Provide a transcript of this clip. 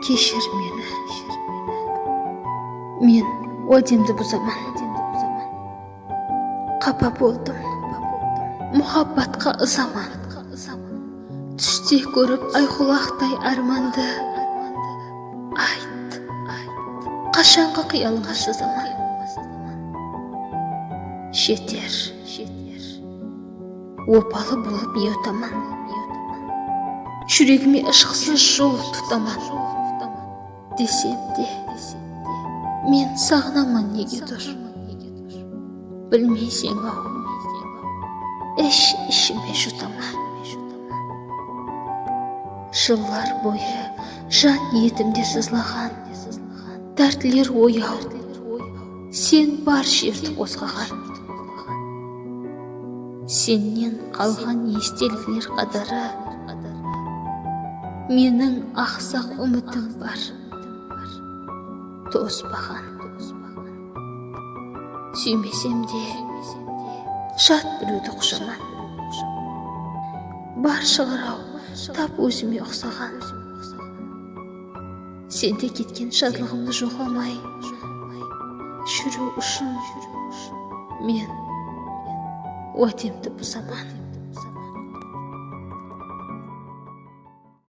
Кешір мені. Мен уәдемді бұзаман. Қапа болдым. Мұхаббатқа ызаман. Түсте көріп айқұлақтай арманды. Айт, қашанғы қиялыңа сызаман. Жетер, опалы болып еутаман. Жүрегіме ышқысыз жол тұтаман. Десем де, мен сағынаман неге тұр. Білмейсің ау, ішіме жұтаман. Жыллар бойы жан етімде сызлаған, дәртлер ояу, сен бар жерді қозғаған. Сеннен қалған естеліктер қадары, менің ақсақ үмітім бар, тозбаған. Сүймесем де, жат білуді құшаман. Бар шығырау, тап өзіме ұқсаған. Сенде кеткен шатлығымды жоқламай, жүру үшін мен уәдемді бұзаман.